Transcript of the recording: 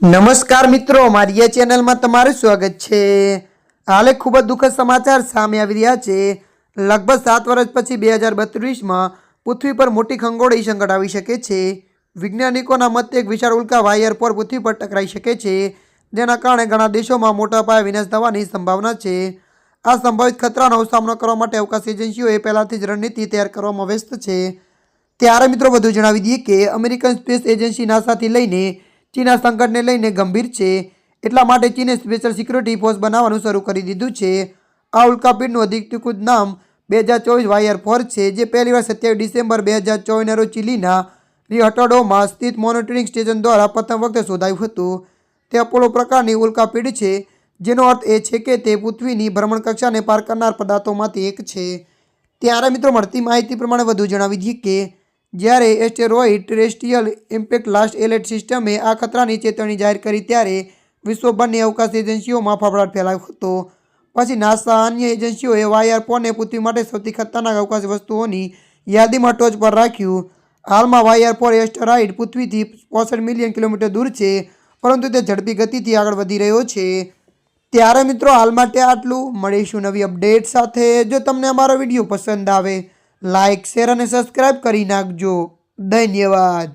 નમસ્કાર મિત્રો, મારી આ ચેનલમાં તમારું સ્વાગત છે। હાલે ખૂબ જ દુઃખદ સમાચાર સામે આવી રહ્યા છે। લગભગ 7 વર્ષ પછી 2032માં પૃથ્વી પર મોટી ખંગોળી સંકટ આવી શકે છે। વૈજ્ઞાનિકોના મતે એક વિશાળ ઉલ્કા વાયર પર પૃથ્વી પર ટકરાઈ શકે છે, જેના કારણે ઘણા દેશોમાં મોટા પાયે વિનાશ થવાની સંભાવના છે। આ સંભવિત ખતરાનો સામનો કરવા માટે અવકાશ એજન્સીઓએ પહેલાથી જ રણનીતિ તૈયાર કરવામાં વ્યસ્ત છે। ત્યારે મિત્રો વધુ જણાવી દઈએ કે અમેરિકન સ્પેસ એજન્સી નાસાથી લઈને ચીનના સંકટને લઈને ગંભીર છે, એટલા માટે ચીને સ્પેશિયલ સિક્યુરિટી ફોર્સ બનાવવાનું શરૂ કરી દીધું છે। આ ઉલ્કાપિંડનું અધિકૃત નામ 2024 વાયર 4 છે, જે પહેલીવાર 27 ડિસેમ્બર 2024ના રોજ ચીલીના રિહટડોમાં સ્થિત મોનિટરિંગ સ્ટેશન દ્વારા પ્રથમ વખત શોધાયું હતું। તે અપોલો પ્રકારની ઉલ્કાપિંડ છે, જેનો અર્થ એ છે કે તે પૃથ્વીની ભ્રમણકક્ષાને પાર કરનાર પદાર્થોમાંથી એક છે। ત્યારે મિત્રો મળતી માહિતી પ્રમાણે વધુ જણાવી દઈએ કે જ્યારે asteroid terrestrial impact last alert સિસ્ટમે આ ખતરાની ચેતવણી જાહેર કરી ત્યારે વિશ્વભરની અવકાશ એજન્સીઓમાં ફફડાટ ફેલાયો હતો। પછી નાસા અન્ય એજન્સીઓએ વાયર 4ને પૃથ્વી માટે સૌથી ખતરનાક અવકાશ વસ્તુઓની યાદીમાં ટોચ પર રાખ્યું। હાલમાં વાયર 4 એસ્ટેરોઇડ પૃથ્વીથી 65 મિલિયન કિલોમીટર દૂર છે, પરંતુ તે ઝડપી ગતિથી આગળ વધી રહ્યો છે। ત્યારે મિત્રો હાલ માટે આટલું। મળીશું નવી અપડેટ સાથે। જો તમને અમારો વિડીયો પસંદ આવે, લાઇક, શેર અને સબસ્ક્રાઇબ કરી નાખજો। ધન્યવાદ।